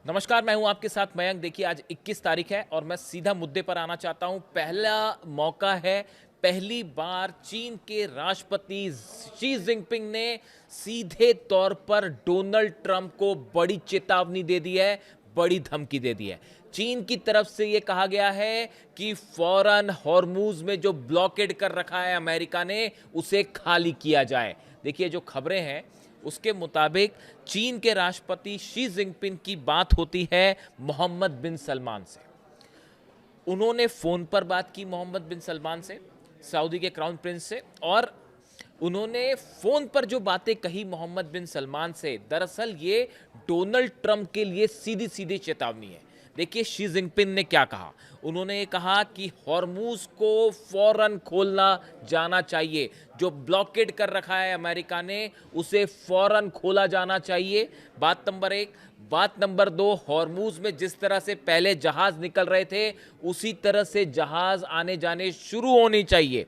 नमस्कार, मैं हूं आपके साथ मयंक। देखिए, आज 21 तारीख है और मैं सीधा मुद्दे पर आना चाहता हूं। पहला मौका है, पहली बार चीन के राष्ट्रपति शी जिनपिंग ने सीधे तौर पर डोनाल्ड ट्रंप को बड़ी चेतावनी दे दी है, बड़ी धमकी दे दी है। चीन की तरफ से यह कहा गया है कि फौरन हॉर्मूज में जो ब्लॉकेड कर रखा है अमेरिका ने, उसे खाली किया जाए। देखिए, जो खबरें हैं उसके मुताबिक चीन के राष्ट्रपति शी जिनपिंग की बात होती है मोहम्मद बिन सलमान से। उन्होंने फोन पर बात की मोहम्मद बिन सलमान से, सऊदी के क्राउन प्रिंस से, और उन्होंने फोन पर जो बातें कही मोहम्मद बिन सलमान से, दरअसल ये डोनाल्ड ट्रंप के लिए सीधी सीधी चेतावनी है। देखिए, शी जिनपिंग ने क्या कहा। उन्होंने ये कहा कि हॉर्मूज को फौरन खोलना जाना चाहिए। जो ब्लॉकेड कर रखा है अमेरिका ने, उसे फौरन खोला जाना चाहिए। बात नंबर एक। बात नंबर दो, हॉर्मूज में जिस तरह से पहले जहाज निकल रहे थे, उसी तरह से जहाज आने जाने शुरू होनी चाहिए।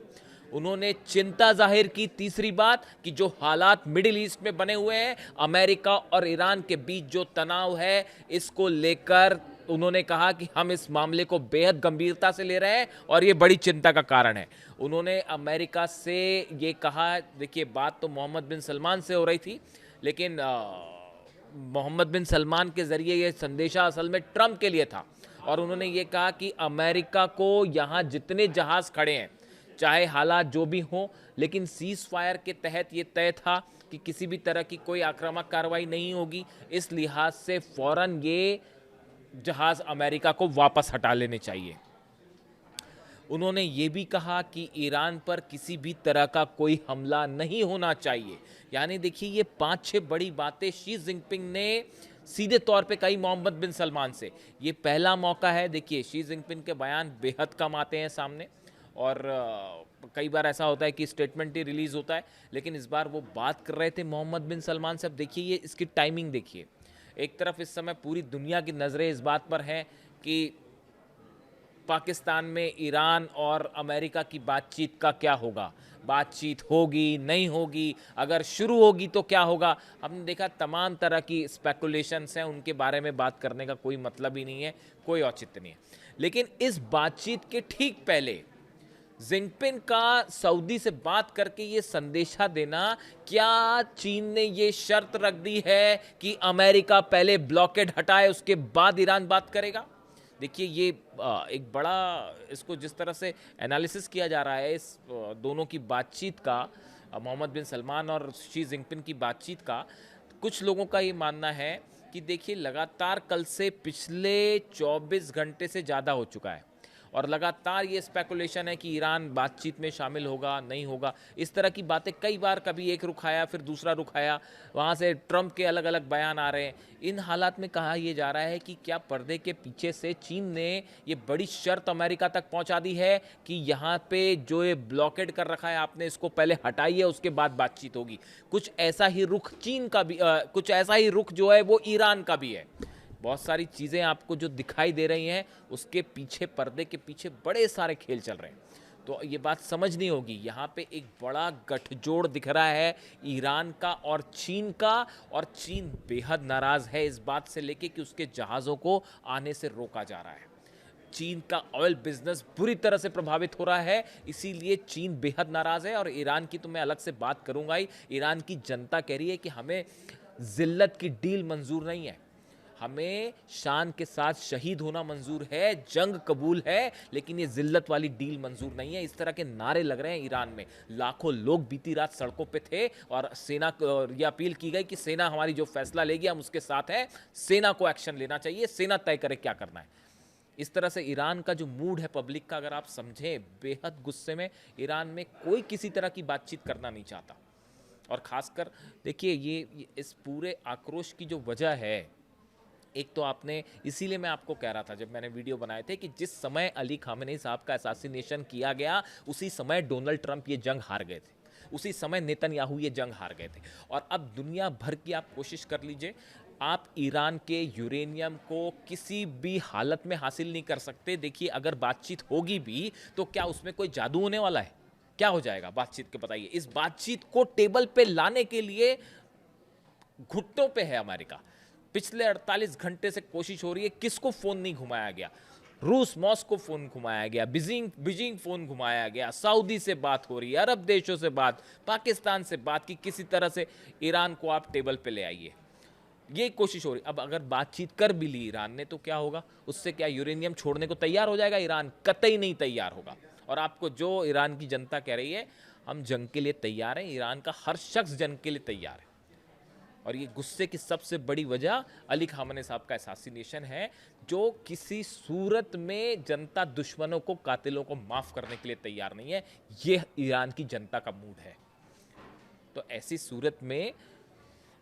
उन्होंने चिंता जाहिर की, तीसरी बात, कि जो हालात मिडिल ईस्ट में बने हुए हैं, अमेरिका और ईरान के बीच जो तनाव है, इसको लेकर उन्होंने कहा कि हम इस मामले को बेहद गंभीरता से ले रहे हैं और ये बड़ी चिंता का कारण है। उन्होंने अमेरिका से ये कहा, देखिए बात तो मोहम्मद बिन सलमान से हो रही थी, लेकिन मोहम्मद बिन सलमान के जरिए ये संदेशा असल में ट्रंप के लिए था। और उन्होंने ये कहा कि अमेरिका को यहाँ जितने जहाज खड़े हैं, चाहे हालात जो भी हों, लेकिन सीज फायर के तहत ये तय था कि किसी भी तरह की कोई आक्रामक कार्रवाई नहीं होगी। इस लिहाज से फौरन ये जहाज अमेरिका को वापस हटा लेने चाहिए। उन्होंने ये भी कहा कि ईरान पर किसी भी तरह का कोई हमला नहीं होना चाहिए। यानी देखिए, ये 5-6 बड़ी बातें शी जिनपिंग ने सीधे तौर पे कही मोहम्मद बिन सलमान से। ये पहला मौका है। देखिए, शी जिनपिंग के बयान बेहद कम आते हैं सामने, और कई बार ऐसा होता है कि स्टेटमेंट ही रिलीज होता है, लेकिन इस बार वो बात कर रहे थे मोहम्मद बिन सलमान से। अब देखिए, ये इसकी टाइमिंग देखिए। एक तरफ इस समय पूरी दुनिया की नज़रें इस बात पर हैं कि पाकिस्तान में ईरान और अमेरिका की बातचीत का क्या होगा। बातचीत होगी, नहीं होगी, अगर शुरू होगी तो क्या होगा। हमने देखा तमाम तरह की स्पेकुलेशंस हैं, उनके बारे में बात करने का कोई मतलब ही नहीं है, कोई औचित्य नहीं है। लेकिन इस बातचीत के ठीक पहले जिनपिंग का सऊदी से बात करके ये संदेशा देना, क्या चीन ने ये शर्त रख दी है कि अमेरिका पहले ब्लॉकेड हटाए, उसके बाद ईरान बात करेगा। देखिए, ये एक बड़ा, इसको जिस तरह से एनालिसिस किया जा रहा है इस दोनों की बातचीत का, मोहम्मद बिन सलमान और शी जिनपिंग की बातचीत का, कुछ लोगों का ये मानना है कि देखिए, लगातार कल से पिछले 24 घंटे से ज़्यादा हो चुका है और लगातार ये स्पेकुलेशन है कि ईरान बातचीत में शामिल होगा, नहीं होगा। इस तरह की बातें कई बार, कभी एक रुख आया, फिर दूसरा रुख आया, वहाँ से ट्रंप के अलग अलग बयान आ रहे हैं। इन हालात में कहा यह जा रहा है कि क्या पर्दे के पीछे से चीन ने ये बड़ी शर्त अमेरिका तक पहुँचा दी है कि यहाँ पे जो ये ब्लॉकेड कर रखा है आपने, इसको पहले हटाइए, उसके बाद बातचीत होगी। कुछ ऐसा ही रुख चीन का भी, कुछ ऐसा ही रुख जो है वो ईरान का भी है। बहुत सारी चीज़ें आपको जो दिखाई दे रही हैं, उसके पीछे, पर्दे के पीछे बड़े सारे खेल चल रहे हैं। तो ये बात समझनी होगी। यहाँ पे एक बड़ा गठजोड़ दिख रहा है ईरान का और चीन का, और चीन बेहद नाराज़ है इस बात से लेके कि उसके जहाज़ों को आने से रोका जा रहा है। चीन का ऑयल बिजनेस बुरी तरह से प्रभावित हो रहा है, इसीलिए चीन बेहद नाराज़ है। और ईरान की तो मैं अलग से बात करूँगा ही। ईरान की जनता कह रही है कि हमें जिल्लत की डील मंजूर नहीं है, हमें शान के साथ शहीद होना मंजूर है, जंग कबूल है, लेकिन ये जिल्लत वाली डील मंजूर नहीं है। इस तरह के नारे लग रहे हैं ईरान में। लाखों लोग बीती रात सड़कों पे थे और सेना को ये अपील की गई कि सेना हमारी जो फैसला लेगी हम उसके साथ हैं, सेना को एक्शन लेना चाहिए, सेना तय करे क्या करना है। इस तरह से ईरान का जो मूड है पब्लिक का, अगर आप समझें, बेहद गुस्से में। ईरान में कोई किसी तरह की बातचीत करना नहीं चाहता। और खासकर देखिए, ये इस पूरे आक्रोश की जो वजह है, एक तो आपने, इसीलिए मैं आपको कह रहा था जब मैंने वीडियो बनाए थे कि जिस समय अली खामेनी साहब का असैसिनेशन किया गया, उसी समय डोनाल्ड ट्रंप ये जंग हार गए थे, उसी समय नेतन्याहू ये जंग हार गए थे। और अब दुनिया भर की आप कोशिश कर लीजिए, आप ईरान के यूरेनियम को किसी भी हालत में हासिल नहीं कर सकते। देखिए, अगर बातचीत होगी भी तो क्या उसमें कोई जादू होने वाला है? क्या हो जाएगा बातचीत के, बताइए। इस बातचीत को टेबल पे लाने के लिए घुटनों पे है अमेरिका। पिछले 48 घंटे से कोशिश हो रही है, किसको फोन नहीं घुमाया गया? रूस मॉस्को फोन घुमाया गया, बीजिंग फोन घुमाया गया, सऊदी से बात हो रही है, अरब देशों से बात, पाकिस्तान से बात की, किसी तरह से ईरान को आप टेबल पे ले आइए, ये कोशिश हो रही। अब अगर बातचीत कर भी ली ईरान ने तो क्या होगा? उससे क्या यूरेनियम छोड़ने को तैयार हो जाएगा ईरान? कतई नहीं तैयार होगा। और आपको जो ईरान की जनता कह रही है हम जंग के लिए तैयार हैं, ईरान का हर शख्स जंग के लिए तैयार है। और ये गुस्से की सबसे बड़ी वजह अली खामने साहब का असैसिनेशन है, जो किसी सूरत में जनता दुश्मनों को, कातिलों को माफ करने के लिए तैयार नहीं है। ये ईरान की जनता का मूड है। तो ऐसी सूरत में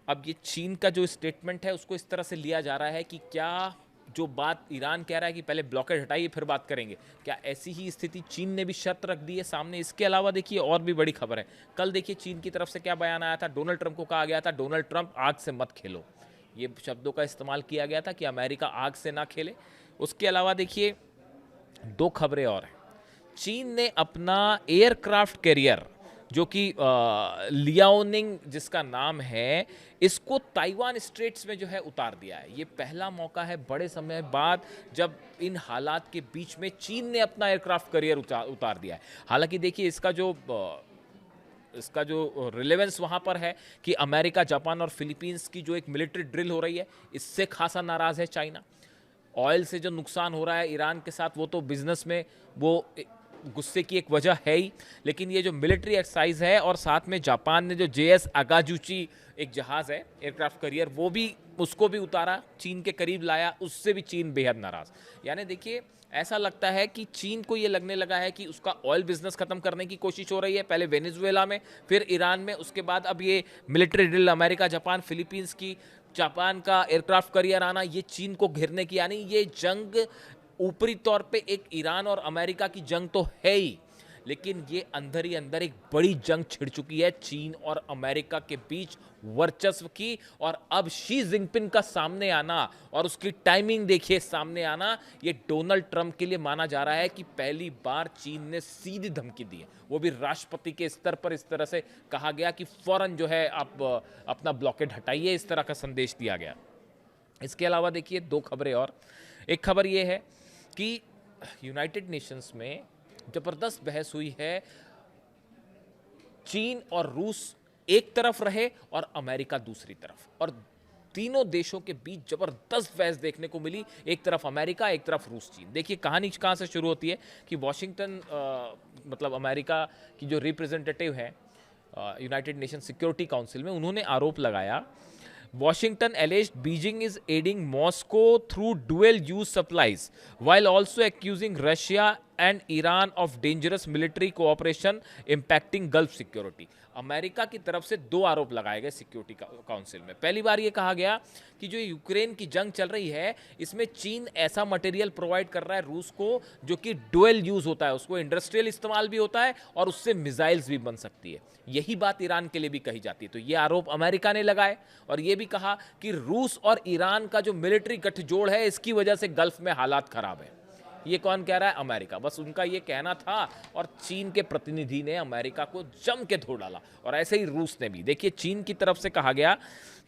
अब ये चीन का जो स्टेटमेंट है उसको इस तरह से लिया जा रहा है कि क्या जो बात ईरान कह रहा है कि पहले ब्लॉकेड हटाइए फिर बात करेंगे, क्या ऐसी ही स्थिति चीन ने भी शर्त रख दी है सामने? इसके अलावा देखिए और भी बड़ी खबर है। कल देखिए चीन की तरफ से क्या बयान आया था, डोनाल्ड ट्रंप को कहा गया था डोनाल्ड ट्रंप आग से मत खेलो, ये शब्दों का इस्तेमाल किया गया था कि अमेरिका आग से ना खेले। उसके अलावा देखिए दो खबरें और हैं। चीन ने अपना एयरक्राफ्ट कैरियर जो कि लियाओनिंग जिसका नाम है, इसको ताइवान स्ट्रेट्स में जो है उतार दिया है। ये पहला मौका है बड़े समय बाद जब इन हालात के बीच में चीन ने अपना एयरक्राफ्ट कैरियर उतार दिया है। हालांकि देखिए इसका जो रिलेवेंस वहाँ पर है कि अमेरिका, जापान और फिलीपींस की जो एक मिलिट्री ड्रिल हो रही है, इससे खासा नाराज़ है चाइना। ऑयल से जो नुकसान हो रहा है ईरान के साथ, वो तो बिजनेस में वो गुस्से की एक वजह है ही, लेकिन ये जो मिलिट्री एक्सरसाइज है और साथ में जापान ने जो JS अगाजुची एक जहाज़ है एयरक्राफ्ट करियर, वो भी उसको भी उतारा, चीन के करीब लाया, उससे भी चीन बेहद नाराज़। यानी देखिए ऐसा लगता है कि चीन को ये लगने लगा है कि उसका ऑयल बिजनेस खत्म करने की कोशिश हो रही है, पहले वेनेजुएला में, फिर ईरान में, उसके बाद अब ये military drill America, Japan, Philippines की, जापान का एयरक्राफ्ट करियर आना, ये चीन को घेरने की, यानी ये जंग ऊपरी तौर पे एक ईरान और अमेरिका की जंग तो है ही, लेकिन ये अंदर ही अंदर एक बड़ी जंग छिड़ चुकी है चीन और अमेरिका के बीच वर्चस्व की। और अब शी जिनपिंग का सामने आना और उसकी टाइमिंग देखिए सामने आना, ये डोनाल्ड ट्रंप के लिए माना जा रहा है कि पहली बार चीन ने सीधी धमकी दी है, वो भी राष्ट्रपति के स्तर पर। इस तरह से कहा गया कि फौरन जो है आप अपना ब्लॉकेड हटाइए, इस तरह का संदेश दिया गया। इसके अलावा देखिए दो खबरें और। एक खबर ये है कि यूनाइटेड नेशंस में जबरदस्त बहस हुई है, चीन और रूस एक तरफ रहे और अमेरिका दूसरी तरफ, और तीनों देशों के बीच जबरदस्त बहस देखने को मिली, एक तरफ अमेरिका, एक तरफ रूस, चीन। देखिए कहानी कहां से शुरू होती है कि वॉशिंगटन मतलब अमेरिका की जो रिप्रेजेंटेटिव है यूनाइटेड नेशन सिक्योरिटी काउंसिल में, उन्होंने आरोप लगाया Washington alleged Beijing is aiding Moscow through dual-use supplies, while also accusing Russia and Iran of dangerous military cooperation impacting Gulf security. America की तरफ से दो आरोप लगाए गए सिक्योरिटी काउंसिल में। पहली बार ये कहा गया कि जो यूक्रेन की जंग चल रही है, इसमें चीन ऐसा मटेरियल प्रोवाइड कर रहा है रूस को जो कि डुअल यूज होता है, उसको इंडस्ट्रियल इस्तेमाल भी होता है और उससे मिसाइल्स भी बन सकती है। यही बात ईरान के लिए भी कही जाती है। तो ये आरोप अमेरिका ने लगाए और ये भी कहा कि रूस और ईरान का जो मिलिट्री गठजोड़ है, इसकी वजह से गल्फ में हालात खराब है। ये कौन कह रहा है? अमेरिका। बस उनका ये कहना था और चीन के प्रतिनिधि ने अमेरिका को जम के धो डाला, और ऐसे ही रूस ने भी। देखिए चीन की तरफ से कहा गया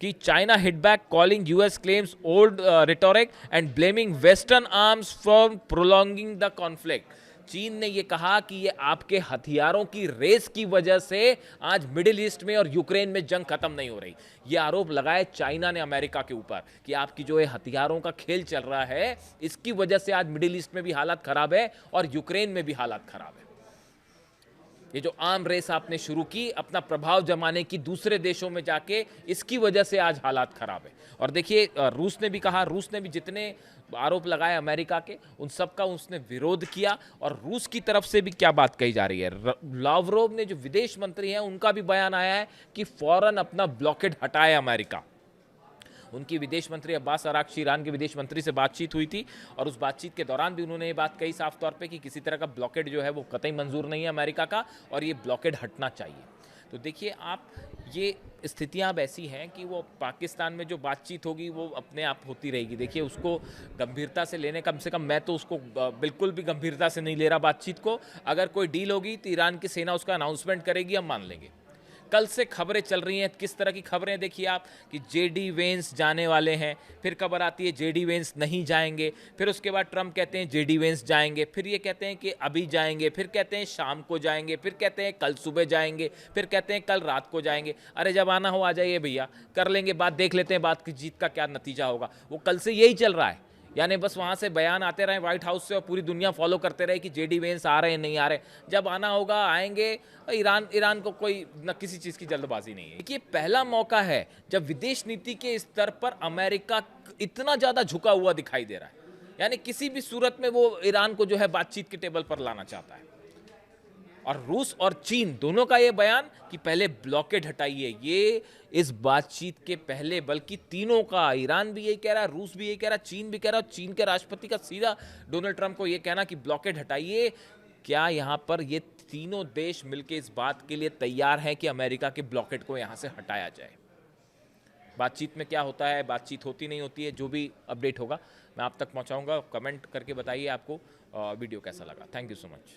कि China hit back calling US claims old rhetoric and blaming western arms for prolonging the conflict. चीन ने यह कहा कि ये आपके हथियारों की रेस की वजह से आज मिडिल ईस्ट में और यूक्रेन में जंग खत्म नहीं हो रही। ये आरोप लगाए चाइना ने अमेरिका के ऊपर कि आपकी जो ये हथियारों का खेल चल रहा है, इसकी वजह से आज मिडिल ईस्ट में भी हालात खराब है और यूक्रेन में भी हालात खराब है। ये जो आर्म रेस आपने शुरू की अपना प्रभाव जमाने की दूसरे देशों में जाके, इसकी वजह से आज हालात खराब है। और देखिए रूस ने भी कहा, रूस ने भी जितने आरोप लगाए अमेरिका के, उन सब का उसने विरोध किया। और रूस की तरफ से भी क्या बात कही जा रही है, लावरोव ने जो विदेश मंत्री हैं उनका भी बयान आया है कि फौरन अपना ब्लॉकेड हटाए अमेरिका। उनकी विदेश मंत्री अब्बास अराक्ची, ईरान के विदेश मंत्री से बातचीत हुई थी और उस बातचीत के दौरान भी उन्होंने ये बात कही साफ तौर पे कि किसी तरह का ब्लॉकेड जो है वो कतई मंजूर नहीं है अमेरिका का, और ये ब्लॉकेड हटना चाहिए। तो देखिए आप, ये स्थितियां अब ऐसी हैं कि वो पाकिस्तान में जो बातचीत होगी वो अपने आप होती रहेगी। देखिए उसको गंभीरता से लेने, कम से कम मैं तो उसको बिल्कुल भी गंभीरता से नहीं ले रहा बातचीत को। अगर कोई डील होगी तो ईरान की सेना उसका अनाउंसमेंट करेगी, हम मान लेंगे, कल से खबरें चल रही हैं, किस तरह की खबरें देखिए आप कि जेडी वेंस जाने वाले हैं, फिर खबर आती है जेडी वेंस नहीं जाएंगे, फिर उसके बाद ट्रंप कहते हैं जेडी वेंस जाएंगे, फिर ये कहते हैं कि अभी जाएंगे, फिर कहते हैं शाम को जाएंगे, फिर कहते हैं कल सुबह जाएंगे, फिर कहते हैं कल रात को जाएंगे। अरे जब आना हो आ जाइए भैया, कर लेंगे बात, देख लेते हैं बात की जीत का क्या नतीजा होगा। वो कल से यही चल रहा है, यानी बस वहाँ से बयान आते रहे व्हाइट हाउस से और पूरी दुनिया फॉलो करते रहे कि जेडी वेंस आ रहे हैं नहीं आ रहे। जब आना होगा आएंगे। ईरान को कोई न किसी चीज़ की जल्दबाजी नहीं है। देखिए पहला मौका है जब विदेश नीति के स्तर पर अमेरिका इतना ज़्यादा झुका हुआ दिखाई दे रहा है, यानी किसी भी सूरत में वो ईरान को जो है बातचीत के टेबल पर लाना चाहता है। और रूस और चीन दोनों का ये बयान कि पहले ब्लॉकेड हटाइए, ये इस बातचीत के पहले, बल्कि तीनों का, ईरान भी यही कह रहा है, रूस भी यही कह रहा है, चीन भी कह रहा है, चीन के राष्ट्रपति का सीधा डोनाल्ड ट्रंप को ये कहना कि ब्लॉकेड हटाइए। क्या यहाँ पर ये तीनों देश मिलकर इस बात के लिए तैयार हैं कि अमेरिका के ब्लॉकेड को यहाँ से हटाया जाए? बातचीत में क्या होता है, बातचीत होती नहीं होती है, जो भी अपडेट होगा मैं आप तक पहुँचाऊँगा। कमेंट करके बताइए आपको वीडियो कैसा लगा। Thank you so much.